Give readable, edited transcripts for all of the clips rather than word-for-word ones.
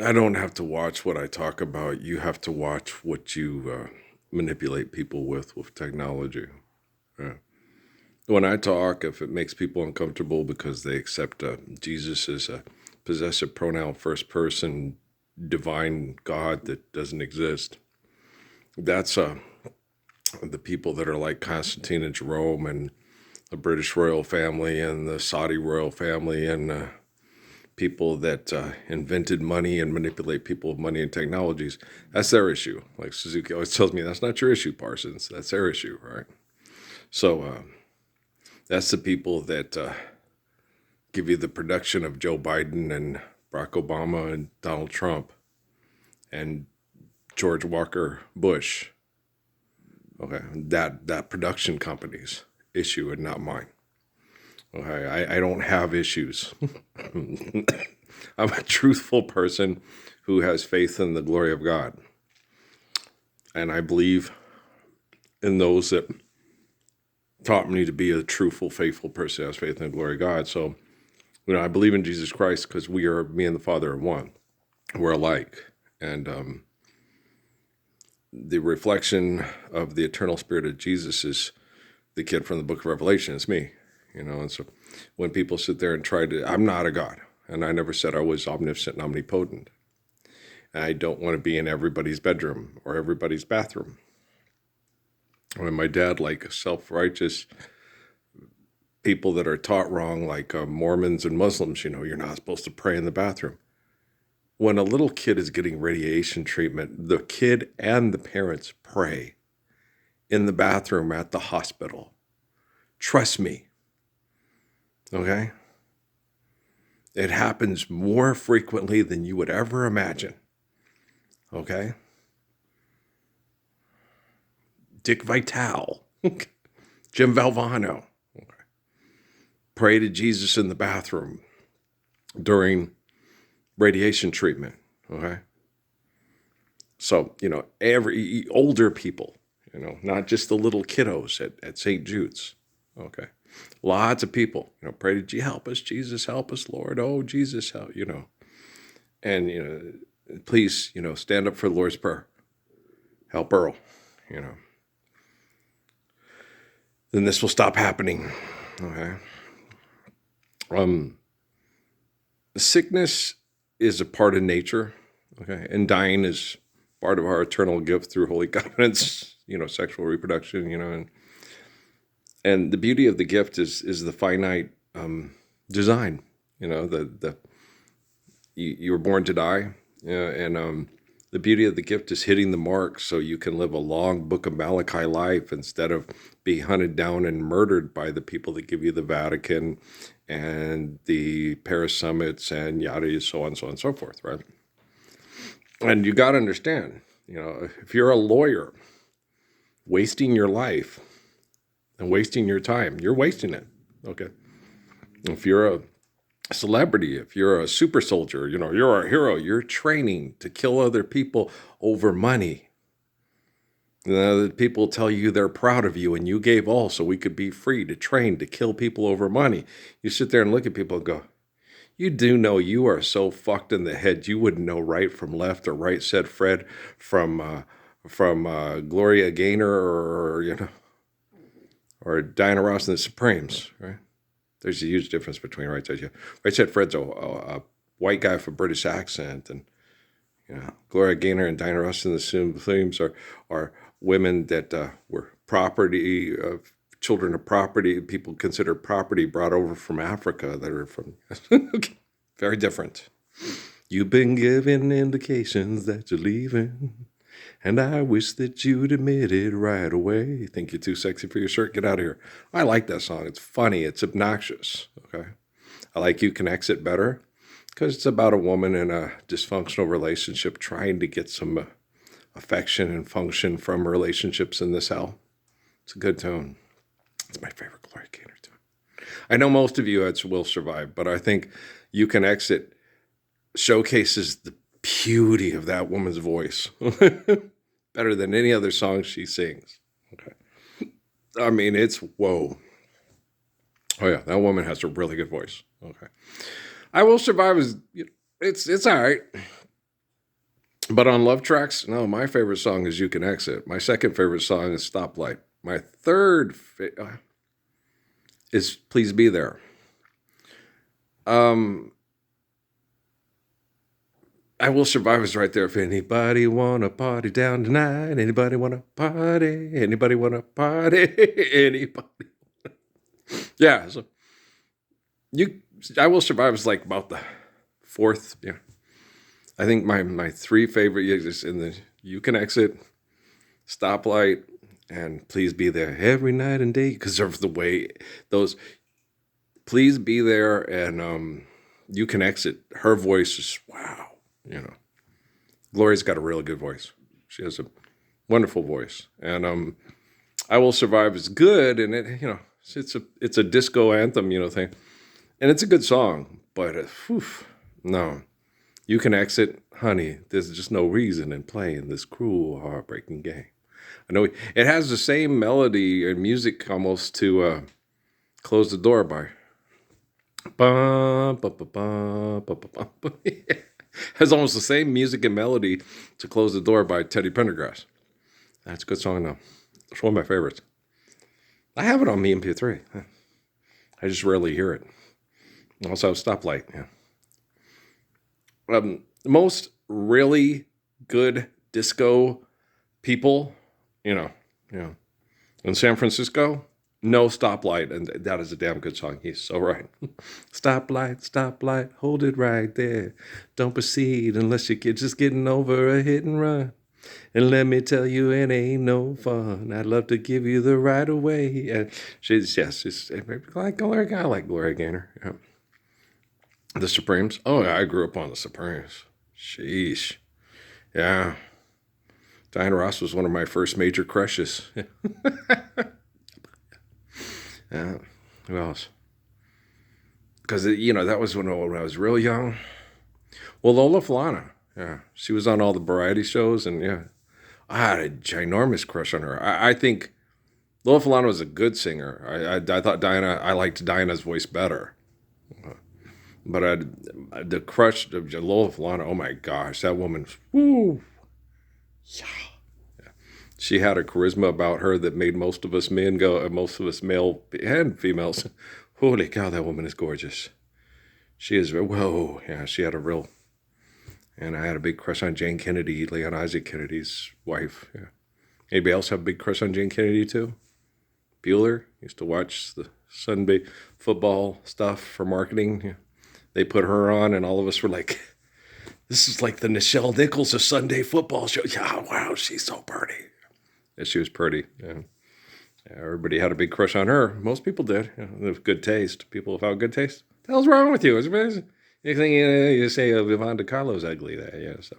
I don't have to watch what I talk about. You have to watch what you manipulate people with technology. Yeah. When I talk, if it makes people uncomfortable because they accept Jesus as a possessive pronoun, first person, divine God that doesn't exist, that's the people that are like Constantine and Jerome and the British royal family and the Saudi royal family and people that invented money and manipulate people with money and technologies. That's their issue. Like Suzuki always tells me, that's not your issue, Parsons. That's their issue, right? So that's the people that give you the production of Joe Biden and Barack Obama and Donald Trump and George Walker Bush. Okay, that production company's issue and not mine. Okay, I don't have issues. I'm a truthful person who has faith in the glory of God. And I believe in those that taught me to be a truthful, faithful person who has faith in the glory of God. So, I believe in Jesus Christ because me and the Father are one. We're alike. And the reflection of the eternal spirit of Jesus is the kid from the book of Revelation. It's me, And so when people sit there and I'm not a God. And I never said I was omniscient and omnipotent. I don't want to be in everybody's bedroom or everybody's bathroom. When my dad, like self-righteous people that are taught wrong, like Mormons and Muslims, you're not supposed to pray in the bathroom. When a little kid is getting radiation treatment, the kid and the parents pray in the bathroom at the hospital. Trust me. Okay? It happens more frequently than you would ever imagine. Okay? Dick Vitale, Jim Valvano. Okay. Pray to Jesus in the bathroom during radiation treatment. Okay? So, every older people, not just the little kiddos at St. Jude's. Okay? Lots of people, pray to help us, Jesus, help us, Lord. Oh, Jesus, help, And, please, stand up for the Lord's Prayer. Help Earl, Then this will stop happening. Okay. Sickness is a part of nature. Okay. And dying is part of our eternal gift through holy covenants, sexual reproduction, and the beauty of the gift is the finite design. You were born to die, and the beauty of the gift is hitting the mark so you can live a long Book of Malachi life instead of be hunted down and murdered by the people that give you the Vatican and the Paris summits and yada, so on and so forth, right? And you got to understand, if you're a lawyer wasting your life and wasting your time, you're wasting it, okay? If you're a celebrity, if you're a super soldier, you're a hero, you're training to kill other people over money. The people tell you they're proud of you and you gave all so we could be free to train to kill people over money. You sit there and look at people and go, you do know you are so fucked in the head you wouldn't know right from left or right said Fred from Gloria Gaynor or Diana Ross and the Supremes, right? There's a huge difference between right said Fred's a white guy with a British accent, and Gloria Gaynor and Diana Ross and the Supremes are women that were property of children of property. People consider property brought over from Africa that are from very different. You've been given indications that you're leaving, and I wish that you'd admit it right away. Think you're too sexy for your shirt? Get out of here. I like that song. It's funny. It's obnoxious. Okay. I like You Can Exit Better because it's about a woman in a dysfunctional relationship trying to get some affection and function from relationships in this hell. It's a good tone. It's my favorite Gloria Gaynor tune. I know most of you will survive, but I think You Can Exit showcases the beauty of that woman's voice better than any other song she sings. Okay. I mean, it's whoa. Oh yeah, that woman has a really good voice. Okay. I Will Survive is it's all right. But on love tracks, no, my favorite song is You Can Exit. My second favorite song is Stoplight. My third is Please Be There. I Will Survive is right there. If anybody wanna party down tonight, anybody wanna party, anybody wanna party, anybody. Yeah, so I Will Survive is like about the fourth. Yeah, I think my three favorite is in the You Can Exit, Stoplight, and Please Be There every night and day because of the way those Please Be There and You Can Exit. Her voice is wow. Gloria's got a really good voice. She has a wonderful voice, and I Will Survive is good, and it's a disco anthem thing, and it's a good song. But no, You Can Exit, honey. There's just no reason in playing this cruel, heartbreaking game. I know it has the same melody and music almost to Close the Door by. Has almost the same music and melody to Close the Door by Teddy Pendergrass. That's a good song though. It's one of my favorites. I have it on me MP3. I just rarely hear it. I also have Stoplight. Yeah. Most really good disco people, in San Francisco, no Stoplight, and that is a damn good song. He's so right. Stoplight, stoplight, hold it right there. Don't proceed unless you're just getting over a hit and run. And let me tell you, it ain't no fun. I'd love to give you the right of way. And she's like Gloria. I like Gloria Gaynor. Yeah. The Supremes. Oh, yeah, I grew up on the Supremes. Sheesh. Yeah. Diana Ross was one of my first major crushes. Yeah. Who else? Because, that was when I was real young. Well, Lola Falana. Yeah. She was on all the variety shows, and yeah. I had a ginormous crush on her. I think Lola Falana was a good singer. I thought I liked Diana's voice better. But the crush of Lola Falana, oh my gosh, that woman, woo. Yeah. She had a charisma about her that made most of us men go, most of us male and females, holy cow, that woman is gorgeous. She is, whoa, yeah, she had and I had a big crush on Jane Kennedy, Leon Isaac Kennedy's wife. Yeah. Anybody else have a big crush on Jane Kennedy too? Bueller used to watch the Sunday football stuff for marketing. Yeah. They put her on, and all of us were like, this is like the Nichelle Nichols of Sunday football show. Yeah, wow, she's so pretty. Yeah, she was pretty. Yeah. Everybody had a big crush on her. Most people did. With good taste. People without good taste. What the hell's wrong with you? You think you say Yvonne DiCarlo's ugly there, yeah. So,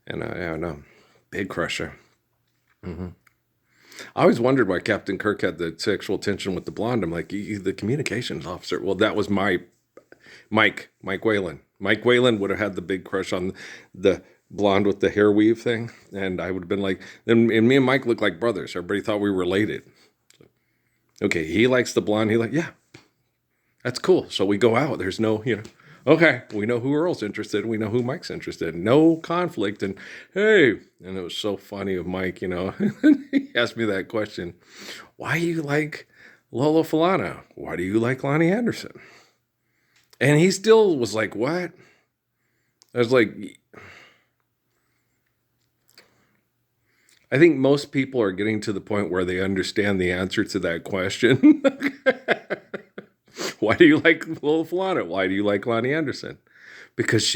and no, big crusher. Mm-hmm. I always wondered why Captain Kirk had the sexual tension with the blonde. I'm like, the communications officer. Well, that was Mike Whalen. Mike Whalen would have had the big crush on the blonde with the hair weave thing, and I would have been like, and me and Mike looked like brothers. Everybody thought we were related. So, okay, he likes the blonde. Yeah, that's cool. So we go out. There's no, okay, we know who Earl's interested in. We know who Mike's interested in. No conflict. And hey, and it was so funny of Mike, he asked me that question. Why do you like Lola Falana? Why do you like Lonnie Anderson? And he still was like, what? I was like, I think most people are getting to the point where they understand the answer to that question. Why do you like Lola Falana? Why do you like Lonnie Anderson? Because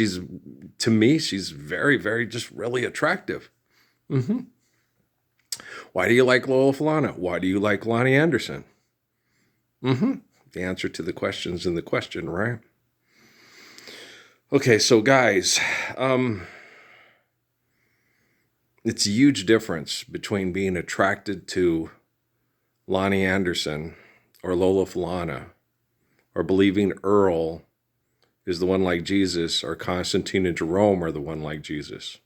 to me, she's very, very just really attractive. Mm-hmm. Why do you like Lola Falana? Why do you like Lonnie Anderson? Mm-hmm. The answer to the question's in the question, right? Okay, so guys, it's a huge difference between being attracted to Lonnie Anderson or Lola Falana, or believing Earl is the one like Jesus, or Constantine and Jerome are the one like Jesus.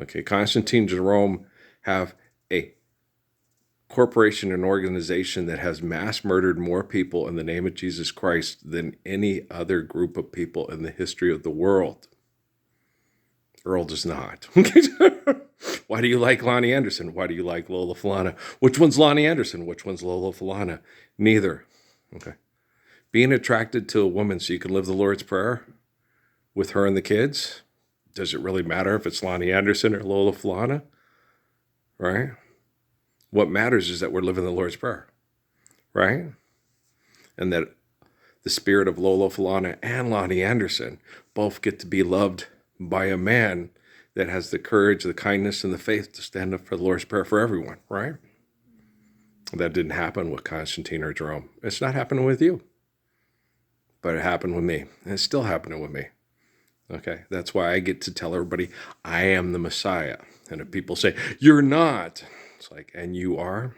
Okay, Constantine and Jerome have a corporation and organization that has mass murdered more people in the name of Jesus Christ than any other group of people in the history of the world. Earl does not. Why do you like Lonnie Anderson? Why do you like Lola Falana? Which one's Lonnie Anderson? Which one's Lola Falana? Neither. Okay. Being attracted to a woman so you can live the Lord's Prayer with her and the kids, does it really matter if it's Lonnie Anderson or Lola Falana? Right? What matters is that we're living the Lord's Prayer. Right? And that the spirit of Lola Falana and Lonnie Anderson both get to be loved by a man that has the courage, the kindness, and the faith to stand up for the Lord's Prayer for everyone, right? That didn't happen with Constantine or Jerome. It's not happening with you. But it happened with me. And it's still happening with me. Okay? That's why I get to tell everybody, I am the Messiah. And if people say, you're not, it's like, and you are?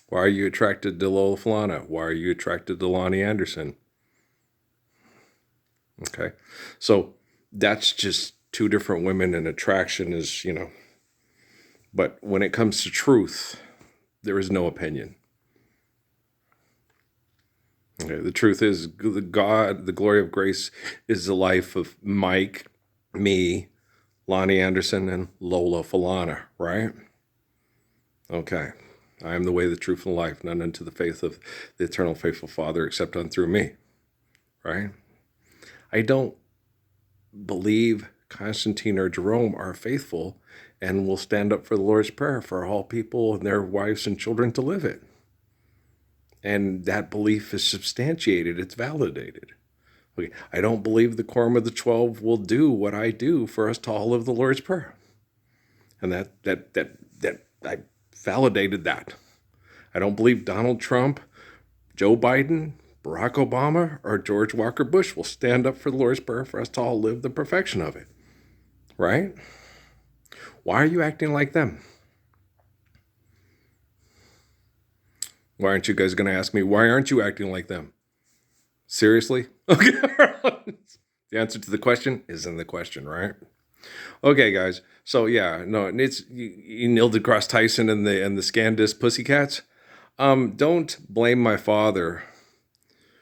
Why are you attracted to Lola Falana? Why are you attracted to Lonnie Anderson? Okay? So that's just two different women, and attraction is, but when it comes to truth, there is no opinion. Okay, the truth is, the glory of grace is the life of Mike, me, Lonnie Anderson, and Lola Falana, right? Okay. I am the way, the truth, and the life, none unto the faith of the eternal faithful Father except unto me, right? I don't believe Constantine or Jerome are faithful and will stand up for the Lord's Prayer for all people and their wives and children to live it. And that belief is substantiated. It's validated. Okay. I don't believe the Quorum of the 12 will do what I do for us to all live the Lord's Prayer. And that I validated that. I don't believe Donald Trump, Joe Biden, Barack Obama, or George Walker Bush will stand up for the Lord's Prayer for us to all live the perfection of it. Right? Why are you acting like them? Why aren't you guys going to ask me, why aren't you acting like them? Seriously? Okay. The answer to the question is in the question, right? Okay, guys. So yeah, no, it's Neil deGrasse Tyson and the Scandis Pussycats. Don't blame my father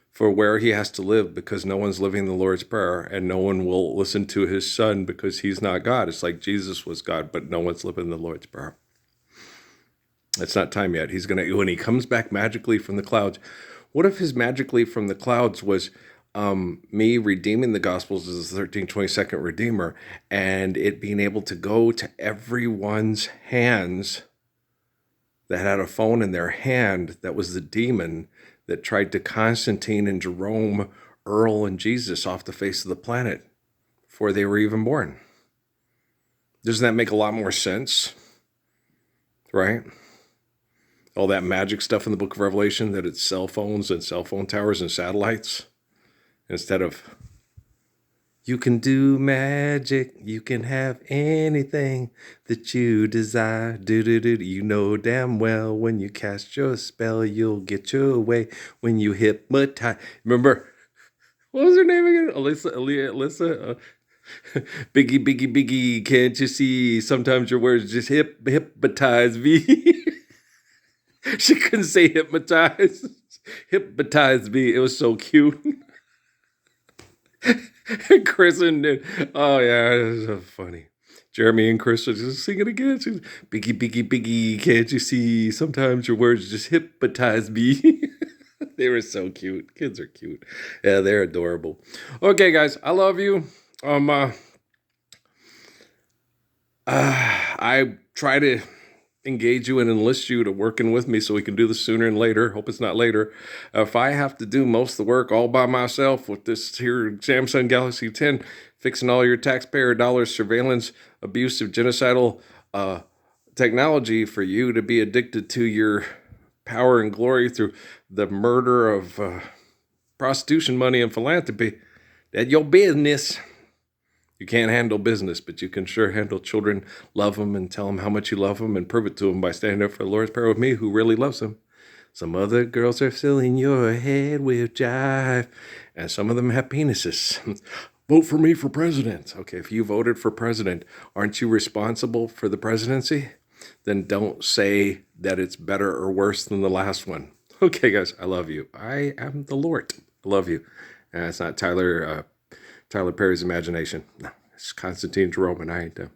for where he has to live because no one's living the Lord's Prayer, and no one will listen to his son because he's not God. It's like Jesus was God, but no one's living the Lord's Prayer. It's not time yet. He's gonna, when he comes back magically from the clouds. What if his magically from the clouds was me redeeming the Gospels as the 1322nd Redeemer, and it being able to go to everyone's hands that had a phone in their hand that was the demon that tried to Constantine and Jerome, Earl, and Jesus off the face of the planet before they were even born? Doesn't that make a lot more sense? Right? All that magic stuff in the book of Revelation, that it's cell phones and cell phone towers and satellites, instead of, you can do magic, you can have anything that you desire, do. You know damn well when you cast your spell, you'll get your way when you hypnotize. Remember, what was her name again? Alyssa? Biggie, can't you see? Sometimes your words just hypnotize me. She couldn't say hypnotize. Hypnotize me. It was so cute. Chris and oh yeah, it was so funny. Jeremy and Chris are just singing again. She's, Biggie, can't you see? Sometimes your words just hypnotize me. They were so cute. Kids are cute. Yeah, they're adorable. Okay, guys, I love you. I try to engage you and enlist you to working with me so we can do this sooner and later. Hope it's not later. If I have to do most of the work all by myself with this here Samsung Galaxy 10, fixing all your taxpayer dollars, surveillance, abusive, genocidal technology for you to be addicted to your power and glory through the murder of prostitution money and philanthropy, that's your business. You can't handle business, but you can sure handle children, love them, and tell them how much you love them, and prove it to them by standing up for the Lord's Prayer with me, who really loves them. Some other girls are filling your head with jive, and some of them have penises. Vote for me for president. Okay, if you voted for president, aren't you responsible for the presidency? Then don't say that it's better or worse than the last one. Okay, guys, I love you. I am the Lord. I love you. And it's not Tyler Tyler Perry's imagination. No, it's Constantine and Jerome, and I ain't them.